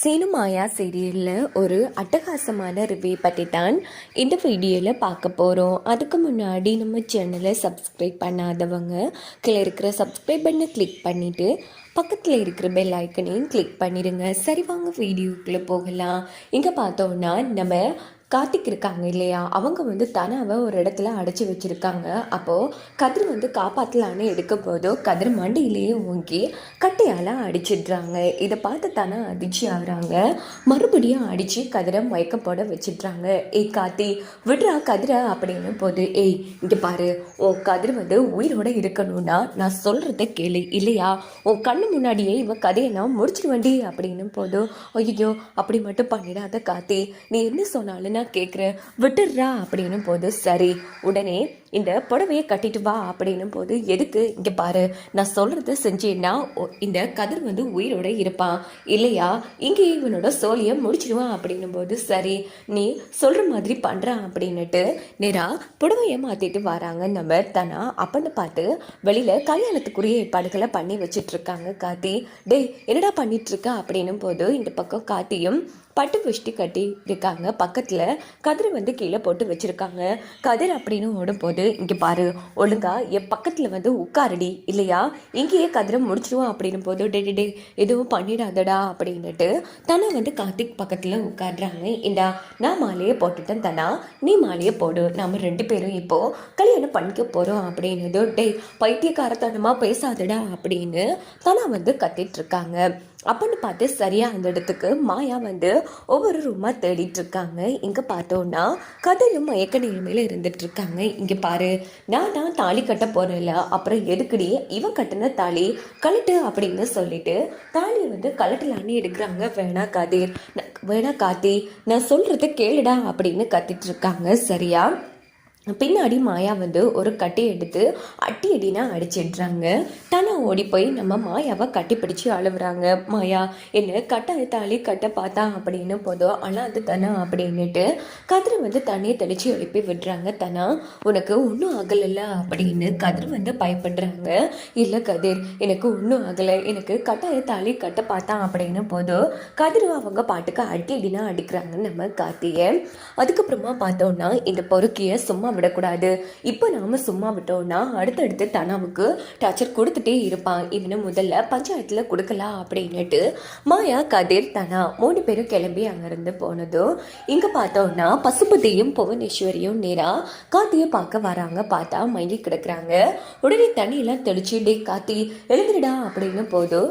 சீனு மாயா சீரியலில் ஒரு அட்டகாசமான ரிவ்யூ பற்றி தான் இந்த வீடியோவில் பார்க்க போகிறோம். அதுக்கு முன்னாடி நம்ம சேனலை சப்ஸ்கிரைப் பண்ணாதவங்க கீழே இருக்கிற சப்ஸ்கிரைப் பண்ணை கிளிக் பண்ணிவிட்டு பக்கத்தில் இருக்கிற பெல் ஐக்கனையும் கிளிக் பண்ணிடுங்க. சரி, வாங்க வீடியோக்குள்ளே போகலாம். இங்கே பார்த்தோன்னா நம்ம கார்த்திக் இருக்காங்க இல்லையா, அவங்க வந்து தனாவை ஒரு இடத்துல அடைச்சி வச்சுருக்காங்க. அப்போது கதிர் வந்து காப்பாற்றலான்னு எடுக்கும் போதோ கதிர் மண்டியிலேயே ஓங்கி கட்டையால் அடிச்சிடுறாங்க. இதை பார்த்து தானே அதிர்ச்சி ஆகுறாங்க. மறுபடியும் அடித்து கதிரை மயக்க போட வச்சிடுறாங்க. ஏய் கார்த்தி, விடுறா கதிரை அப்படின்னு போது, ஏய் இங்கே பாரு, உன் கதிர் வந்து உயிரோடு இருக்கணும்னா நான் சொல்கிறத கேளு, இல்லையா உன் கண்ணு முன்னாடியே இவன் கதையை நான் முடிச்சிடுவேண்டி அப்படின்னு போதும். ஐயோ அப்படி மட்டும் பண்ணிடாத கார்த்தி, நீ என்ன சொன்னாலும் கேட்குறேன், விட்டுடுறா அப்படின்னு போது, சரி உடனே இந்த புடவையை கட்டிட்டு வா அப்படின்னு போது, எதுக்கு, இங்கே பாரு நான் சொல்கிறத செஞ்சேன்னா இந்த கதிர் வந்து உயிரோட இருப்பான், இல்லையா இங்கே இவனோட சோழியை முடிச்சிடுவான் அப்படின்னும் போது, சரி நீ சொல்கிற மாதிரி பண்ணுறான் அப்படின்னுட்டு நேராக புடவையை மாற்றிட்டு வராங்க நம்ம தனா. அப்பன்னு பார்த்து வெளியில் கல்யாணத்துக்குரிய ஏற்பாடுகளை பண்ணி வச்சிட்ருக்காங்க கார்த்தி. டேய் என்னடா பண்ணிகிட்ருக்க அப்படின்னும் போது இந்த பக்கம் கார்த்தியும் பட்டு வெஷ்டி கட்டி இருக்காங்க. பக்கத்தில் கதிரை வந்து கீழே போட்டு வச்சுருக்காங்க. கதிர் அப்படின்னு ஓடும்போது, இங்கே பாரு ஒழுங்கா என் பக்கத்தில் வந்து உட்காரடி, இல்லையா இங்கேயே கதிரை முடிச்சிடுவோம் அப்படின்னும் போது, டே எதுவும் பண்ணிடாதடா அப்படின்னுட்டு தனா வந்து கார்த்திக் பக்கத்தில் உட்காடுறாங்க. இந்தா நான் மாலையை போட்டுட்டேன் தனா, நீ மாலையை போடு, நம்ம ரெண்டு பேரும் இப்போது கல்யாணம் பண்ணிக்க போகிறோம் அப்படின்னது. டே பைத்தியக்காரத்தனமாக பேசாதடா அப்படின்னு தனா வந்து கத்திட்டு இருக்காங்க. அப்படின்னு பார்த்து சரியாக அந்த இடத்துக்கு மாயா வந்து ஒவ்வொரு ரூமாக தேடிட்டு இருக்காங்க. இங்கே பார்த்தோன்னா கதையும் மயக்க நிலைமையில் இருந்துட்டு இருக்காங்க. இங்கே பாரு, நான் தாலி கட்ட போகிறேன்ல, அப்புறம் எதுக்குடி இவன் கட்டின தாலி கழட்டு அப்படின்னு சொல்லிட்டு தாலியை வந்து கழட்டலான்னு எடுக்கிறாங்க. வேணா கார்த்தி நான் சொல்கிறத கேளுடா அப்படின்னு கத்திட்டு இருக்காங்க. சரியா பின்னாடி மாயா வந்து ஒரு கட்டி எடுத்து அட்டி அடினா அடிச்சிடுறாங்க. தனா ஓடி போய் நம்ம மாயாவை கட்டி பிடிச்சி அழுவுறாங்க. மாயா என்ன கட்டாயத்தாலி கட்ட பார்த்தா அப்படின்னு போதும் அழாது தனா அப்படின்னுட்டு கதிரை வந்து தண்ணியை தெளித்து எழுப்பி விடுறாங்க. தனா உனக்கு ஒன்றும் ஆகலைல்ல அப்படின்னு கதிர் வந்து பயப்படுறாங்க. இல்லை கதிர் எனக்கு ஒன்றும் ஆகலை, எனக்கு கட்டாயத்தாலி கட்ட பார்த்தான் அப்படின்னு போதும் கதிர் அவங்க பாட்டுக்கு அடி அடினா அடிக்கிறாங்க நம்ம கார்த்தியை. அதுக்கப்புறமா பார்த்தோன்னா இந்த பொறுக்கியை சும்மா விடக்கூடாது, இப்போ நாம சும்மா விட்டோம்னா அடுத்தடுத்து தனாவுக்கு டார்ச்சர் கொடுத்துட்டே இருப்பான், இவனை முதல்ல பஞ்சாயத்துல கொடுக்கலாம் அப்படின்னுட்டு மாயா கதிர் தனா 3 பேரும் கிளம்பி அங்கிருந்து போனதும் இங்க பார்த்தோம்னா பசுபதியும் புவனேஸ்வரியும் நேரா கார்த்தியை பார்க்க வராங்க. பார்த்தா மயங்கி கிடக்குறாங்க. உடனே தண்ணியெல்லாம் தெளிச்சு, டே கார்த்தி எழுதுடா அப்படின்னு போதும்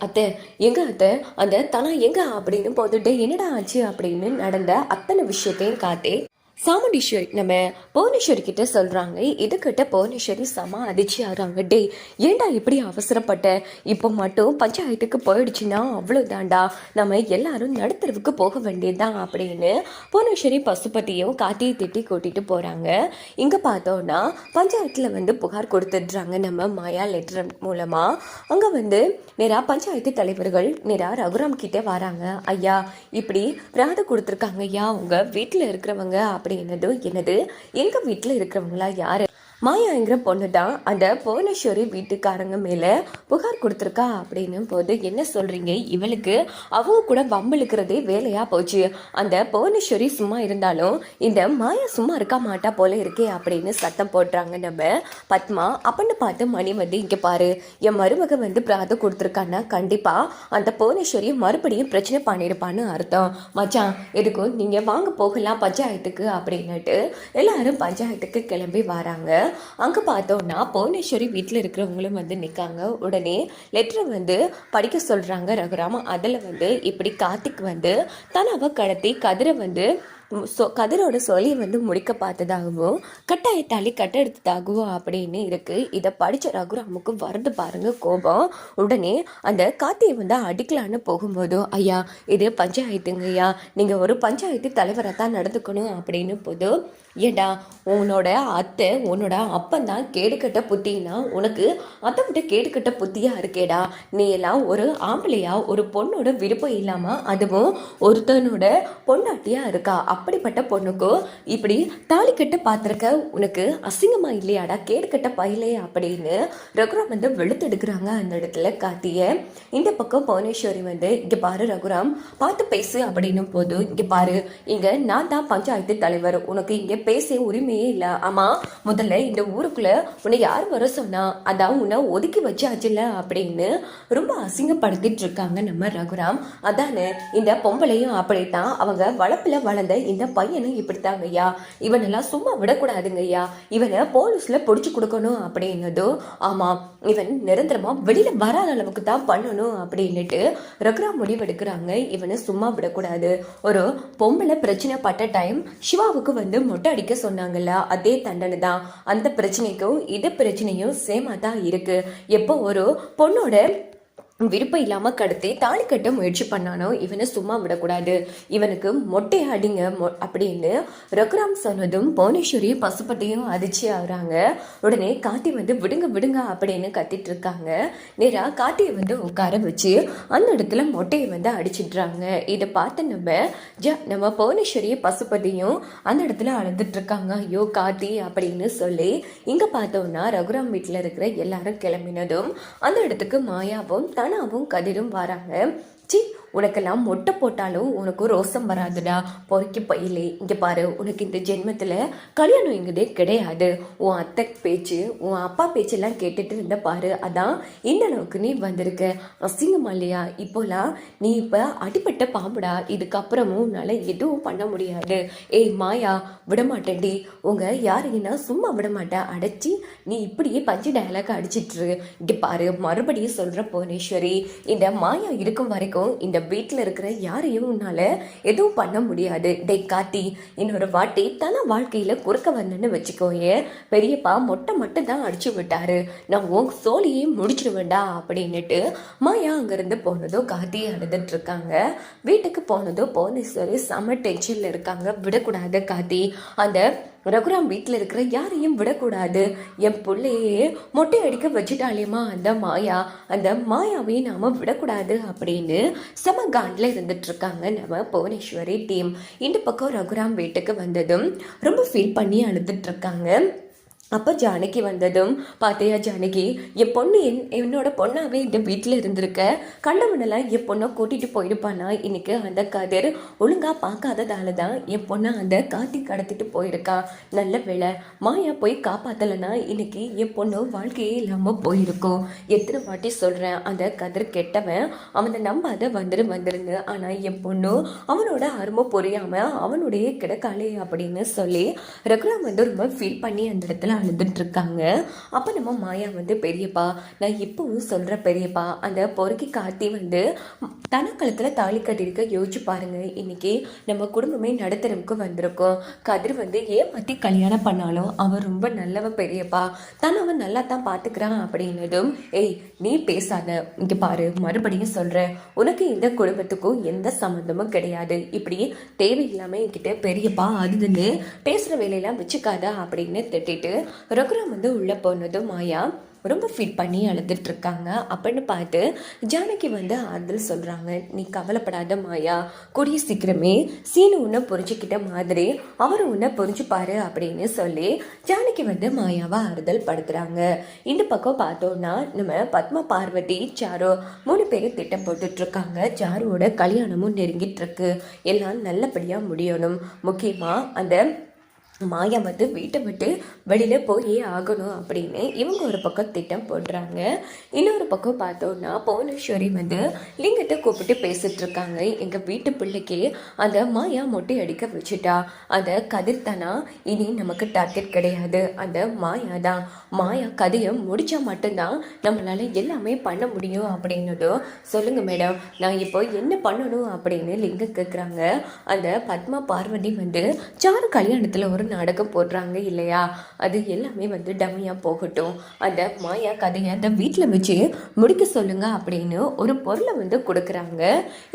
அத்தை எங்க அத்தை அந்த தனா எங்க அப்படின்னு போதுட்டு என்னடா ஆச்சு அப்படின்னு நடந்த அத்தனை விஷயத்தையும் காத்தே சாமுண்டீஸ்வரி நம்ம புவனேஸ்வரி கிட்ட சொல்கிறாங்க. இதுக்கிட்ட புவனேஸ்வரி செம அதிர்ச்சி ஆகிறாங்க. டே ஏண்டா இப்படி அவசரப்பட்ட, இப்போ மட்டும் பஞ்சாயத்துக்கு போயிடுச்சுன்னா அவ்வளோதாண்டா, நம்ம எல்லாரும் நடுத்தரவுக்கு போக வேண்டியதுதான் அப்படின்னு புவனேஸ்வரி பசுபதியும் கார்த்தியை திட்டி கூட்டிகிட்டு போகிறாங்க. இங்கே பார்த்தோன்னா பஞ்சாயத்தில் வந்து புகார் கொடுத்துடுறாங்க நம்ம மாயா லெட்டர் மூலமாக. அங்கே வந்து நேராக பஞ்சாயத்து தலைவர்கள் நேராக ரகுராம் கிட்டே வராங்க. ஐயா இப்படி பிராத கொடுத்துருக்காங்க ஐயா, உங்கள் வீட்டில் இருக்கிறவங்க அப்படின்னது. என்னது எங்க வீட்டில் இருக்கிறவங்களா யாரு? மாயாங்கிற பொண்ணு தான் அந்த புவனேஸ்வரி வீட்டுக்காரங்க மேலே புகார் கொடுத்துருக்கா அப்படின்னும் போது, என்ன சொல்கிறீங்க, இவளுக்கு அவங்க கூட வம்பிழுக்கிறதே வேலையாக போச்சு. அந்த புவனேஸ்வரி சும்மா இருந்தாலும் இந்த மாயா சும்மா இருக்க மாட்டா போல இருக்கே அப்படின்னு சத்தம் போடுறாங்க நம்ம பத்மா. அப்படின்னு பார்த்து மணி வந்து, இங்கே பாரு என் மருமக வந்து பிராத கொடுத்துருக்கான்னா கண்டிப்பாக அந்த புவனேஸ்வரி மறுபடியும் பிரச்சனை பண்ணியிருப்பான்னு அர்த்தம். மச்சான் எதுக்கும் நீங்கள் வாங்க போகலாம் பஞ்சாயத்துக்கு அப்படின்னுட்டு எல்லாரும் பஞ்சாயத்துக்கு கிளம்பி வராங்க. அங்கே பார்த்தோன்னா புவனேஸ்வரி வீட்டில் இருக்கிறவங்களும் வந்து நிற்காங்க. உடனே லெட்டரை வந்து படிக்க சொல்கிறாங்க ரகுராம். அதில் வந்து இப்படி கார்த்திக் வந்து தனாவை கடத்தி கதிரை வந்து கதிரோட சொல்லியை வந்து முடிக்க பார்த்ததாகவும் கட்டாயத்தாலி கட்ட எடுத்ததாகவும் அப்படின்னு இருக்குது. இதை படித்த ரகுராமுக்கு வருது பாருங்க கோபம். உடனே அந்த கார்த்தியை வந்து அடிக்கலான்னு போகும்போதும், ஐயா இது பஞ்சாயத்துங்க ஐயா, நீங்கள் ஒரு பஞ்சாயத்து தலைவராக தான் நடந்துக்கணும் அப்படின்னு போது, ஏண்டா உன்னோட அத்தை உன்னோட அப்பன் தான் கேடுகட்ட புத்தின்னா உனக்கு அதை விட்டு கேடுகட்ட புத்தியாக இருக்கேடா, நீ எல்லாம் ஒரு ஆம்பளையா ஒரு பொண்ணோட விருப்பம் இல்லாமல் அதுவும் ஒருத்தனோட பொண்டாட்டியாக இருக்கா, அப்படிப்பட்ட பொண்ணுக்கும் இப்படி தாலி கட்ட பார்த்துருக்க உனக்கு அசிங்கமா இல்லையாடா, கேடு கட்ட பயிலே அப்படின்னு ரகுராம் வந்து வெளுத்தெடுக்கிறாங்க அந்த இடத்துல கார்த்திய. இந்த பக்கம் புவனேஸ்வரி வந்து இங்க பாரு ரகுராம், பார்த்து பேசு அப்படின்னும் போது, இங்க பாரு, இங்க நான் தான் பஞ்சாயத்து தலைவர், உனக்கு இங்க பேச உரிமையே இல்லை. ஆமா, முதல்ல இந்த ஊருக்குள்ள உன்னை யார் வர சொன்னா, அதான் உன்னை ஒதுக்கி வச்சாச்சுல்ல அப்படின்னு ரொம்ப அசிங்கப்படுத்திட்டு இருக்காங்க நம்ம ரகுராம். அதானே, இந்த பொம்பளையும் அப்படித்தான், அவங்க வளப்புல வளர்ந்த இந்த பையனும் இப்படித்தாங்க ஐயா, இவனெல்லாம் சும்மா விடக்கூடாதுங்க ஐயா, இவனை போலீஸ்ல பொடிச்சு கொடுக்கணும் அப்படின்னதும், ஆமா இவன் நிரந்தரமா வெளியில வராத அளவுக்கு தான் பண்ணணும் அப்படின்னுட்டு ரகுராம் முடிவெடுக்கிறாங்க. இவனை சும்மா விடக்கூடாது. ஒரு பொம்பளை பிரச்சனை பட்ட டைம் சிவாவுக்கு வந்து மொட்டை அடிக்க சொன்னாங்கல்ல, அதே தண்டனை தான். அந்த பிரச்சனைக்கும் இது பிரச்சனையும் சேமா தான் இருக்கு. எப்போ ஒரு பொண்ணோட விருப்பம் இல்லாம கடத்தி தாலி கட்ட முயற்சி பண்ணானோ இவனை சும்மா விடக்கூடாது, இவனுக்கு மொட்டை அடிங்க அப்படின்னு ரகுராம் சொன்னதும் புவனேஸ்வரி பசுப்பட்டையும் அதிர்ச்சி ஆகுறாங்க. உடனே கார்த்தி வந்து விடுங்க விடுங்க அப்படின்னு கத்திட்டு இருக்காங்க. நேரா கார்த்தியை வந்து உட்கார வச்சு அந்த இடத்துல மொட்டையை வந்து அடிச்சிடுறாங்க. இதை பார்த்து நம்ம புவனேஸ்வரியை பசுப்பட்டையும் அந்த இடத்துல அழுதுட்டு இருக்காங்க. ஐயோ கார்த்தி அப்படின்னு சொல்லி இங்க பார்த்தோம்னா ரகுராம் வீட்டுல இருக்கிற எல்லாரும் கிளம்பினதும் அந்த இடத்துக்கு மாயாவும் தனாவும் கதிரும் வராங்க. சி, உனக்கெல்லாம் மொட்டை போட்டாலும் உனக்கு ரோசம் வராதுடா பொறுக்கி பையிலே. இங்க பாரு, உனக்கு இந்த ஜென்மத்துல கல்யாணம் இங்கதே கிடையாது. உன் அத்தை பேச்சு உன் அப்பா பேச்செல்லாம் கேட்டுட்டு இருந்த பாரு, அதான் இந்த அளவுக்கு நீ வந்திருக்க. அசிங்கமா இல்லையா? இப்போலாம் நீ இப்ப அடிப்பட்ட பாம்புடா, இதுக்கப்புறமும் உன்னால எதுவும் பண்ண முடியாது. ஏய் மாயா, விடமாட்டேன்டி, உங்க யாரையும் நான் சும்மா விடமாட்டேன், அடைச்சி நீ இப்படியே பஞ்சு டயலாக் அடிச்சிட்டு. இங்க பாரு, மறுபடியும் சொல்ற புவனேஸ்வரி, இந்த மாயா இருக்கும் வரைக்கும் இந்த வீட்டில் இருக்கிற யாரையும் உன்னால எதுவும் பண்ண முடியாது. டே கார்த்தி, இன்னொரு வாட்டி தன வாழ்க்கையில குறுக்க வந்தேன்னு வச்சுக்கோயே, பெரியப்பா மொட்டை மட்டும் தான் அடிச்சு விட்டாரு, நான் உன் சோழியே முடிச்சிருவேண்டா அப்படின்னுட்டு மாயா அங்கிருந்து போனதோ கார்த்தி அழுதுட்டு இருக்காங்க. வீட்டுக்கு போனதோ புவனேஸ்வரி செம டென்ஷன்ல இருக்காங்க. விடக்கூடாது கார்த்தி, அந்த ரகுராம் வீட்டில் இருக்கிற யாரையும் விடக்கூடாது, என் பிள்ளையே மொட்டை அடிக்க வச்சுட்டாலேமா அந்த மாயா, அந்த மாயாவை நாம விடக்கூடாது அப்படின்னு செம காண்டில் இருந்துட்டு இருக்காங்க நம்ம புவனேஸ்வரி டீம். இந்த பக்கம் ரகுராம் வீட்டுக்கு வந்ததும் ரொம்ப ஃபீல் பண்ணி அழுதுட்டு இருக்காங்க. அப்போ ஜானகி வந்ததும், பார்த்தியா ஜானகி, என் பொண்ணு என்னோட பொண்ணாவே இந்த வீட்டில் இருந்திருக்க, கண்டவனெல்லாம் என் பொண்ணை கூட்டிகிட்டு போயிருப்பானா, இன்னைக்கு அந்த கதிர் ஒழுங்காக பார்க்காததால தான் என் பொண்ணை அந்த காட்டி கடத்திட்டு போயிருக்கா. நல்ல வேளை மாயா போய் காப்பாற்றலைன்னா இன்னைக்கு என் பொண்ணு வாழ்க்கையே இல்லாமல் போயிருக்கும். எத்தனை வாட்டி சொல்கிறேன், அந்த கதிர் கெட்டவன், அவனை நம்பாத வந்துருந்து, ஆனால் என் பொண்ணு அவனோட அருமை புரியாமல் அவனுடைய கிடக்காளே அப்படின்னு சொல்லி ரகுராம் வந்து ரொம்ப ஃபீல் பண்ணி அந்த இடத்துல அழுதுட்டு இருக்காங்க. அப்ப நம்ம மாயா வந்து, பெரியப்பா நான் இப்பவும் சொல்ற பெரியப்பா, அந்த பொறுக்கி கார்த்தி வந்து தனக்களத்துல தாலி கட்டிருக்க யோசிச்சு பாருங்க, இன்னைக்கு நம்ம குடும்பமே நடுத்தரவுக்கு வந்திருக்கோம். கதிர் வந்து ஏமாத்தி கல்யாணம் பண்ணாலும் அவன் ரொம்ப நல்லவன் பெரியப்பா, அவன் நல்லா தான் பாத்துக்கிறான் அப்படின்னதும், ஏய் நீ பேசாத, இங்க பாரு மறுபடியும் சொல்ற, உனக்கு இந்த குடும்பத்துக்கும் எந்த சம்மந்தமும் கிடையாது, இப்படி தேவையில்லாம என்கிட்ட பெரியப்பா அதுன்னு பேசுற வேலையெல்லாம் வச்சுக்காத அப்படின்னு திட்டிட்டு ரகுராம் வந்து உள்ள போனதும் மாயா ரொம்ப ஃபீல் பண்ணி அழுதுட்டு இருக்காங்க. அப்படின்னு பார்த்து ஜானகி வந்து ஆறுதல் சொல்றாங்க. நீ கவலைப்படாத மாயா, கூடிய சீக்கிரமே சீனு உன்னை புரிஞ்சுக்கிட்ட மாதிரி அவரும் உன்னை புரிஞ்சுப்பாரு அப்படின்னு சொல்லி ஜானகி வந்து மாயாவை ஆறுதல் படுத்துறாங்க. இந்த பக்கம் பார்த்தோம்னா நம்ம பத்மா, பார்வதி, சாரு 3 பேரும் திட்டம் போட்டுட்டு இருக்காங்க. சாருவோட கல்யாணமும் நெருங்கிட்டு இருக்கு. எல்லாம் நல்லபடியா முடியணும். முக்கியமா அந்த மாயா வந்து வீட்டை விட்டு வெளியில் போயே ஆகணும் அப்படின்னு இவங்க ஒரு பக்கம் திட்டம் போடுறாங்க. இன்னொரு பக்கம் பார்த்தோன்னா புவனேஸ்வரி வந்து லிங்கத்தை கூப்பிட்டு பேசிட்டு இருக்காங்க. எங்கள் வீட்டு பிள்ளைக்கு அந்த மாயா மொட்டை அடிக்க வச்சுட்டா, அந்த கதிர் தானா இனி நமக்கு டார்கெட் கிடையாது, அந்த மாயா தான். மாயா கதையை முடிச்சா மட்டும்தான் நம்மளால எல்லாமே பண்ண முடியும் அப்படின்னதும், சொல்லுங்க மேடம் நான் இப்போ என்ன பண்ணணும் அப்படின்னு லிங்கம் கேட்குறாங்க. அந்த பத்மா, பார்வதி வந்து சாரு கல்யாணத்தில் ஒரு நாடகம் போடுறாங்க இல்லையா, அது எல்லாமே வந்து டம்மியாக போகட்டும், அந்த மாயா கதையை அந்த வீட்டில் வச்சு முடிக்க சொல்லுங்க அப்படின்னு ஒரு பொருளை வந்து கொடுக்குறாங்க.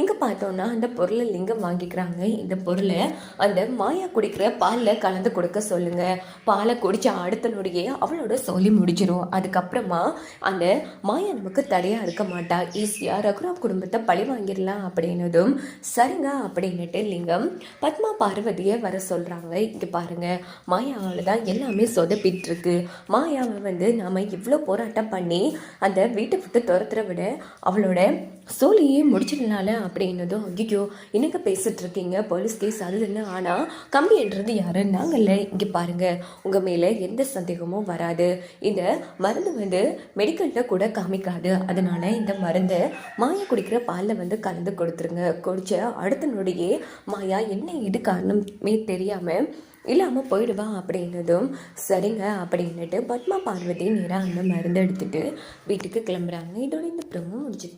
இங்கே பார்த்தோன்னா அந்த பொருளை லிங்கம் வாங்கிக்கிறாங்க. இந்த பொருளை அந்த மாயா குடிக்கிற பாலில் கலந்து கொடுக்க சொல்லுங்க. பாலை குடித்த அடுத்த நொடியே அவளோட சொல்லி முடிச்சிடும். அதுக்கப்புறமா அந்த மாயா நமக்கு தடையாக இருக்க மாட்டா, ஈஸியாக ரகுராம் குடும்பத்தை பழி வாங்கிடலாம் அப்படின்னதும் சரிங்க அப்படின்னுட்டு லிங்கம் பத்மா பார்வதியை வர சொல்கிறாங்க. இங்கே பாருங்கள், மாயாவால் தான் எல்லாமே சொதப்பிட்டு இருக்கு. மாயாவை வந்து நாம் இவ்வளோ போராட்டம் பண்ணி அந்த வீட்டை விட்டு துரத்துற விட அவளோட சோழியே முடிச்சிடலால அப்படின்னதும், ஐயோ என்னங்க பேசிட்டு இருக்கீங்க, போலீஸ் கேஸ் அதுன்னு. ஆனால் கம்பின்றது யாரு, நாங்கள்ல. இங்கே பாருங்கள், உங்கள் மேலே எந்த சந்தேகமும் வராது. இந்த மருந்து வந்து மெடிக்கலில் கூட காமிக்காது. அதனால இந்த மருந்தை மாயா குடிக்கிற பாலில் வந்து கலந்து கொடுத்துருங்க. குடிச்ச அடுத்த நொடியே மாயா என்ன இது காரணமே தெரியாமல் இல்லாமல் போயிடுவா அப்படின்னதும் சரிங்க அப்படின்னுட்டு பத்மா பார்வதி நேராக அந்த மருந்து எடுத்துகிட்டு வீட்டுக்கு கிளம்புறாங்க. இதோட இந்த ப்ரோமோ முடிஞ்சுது.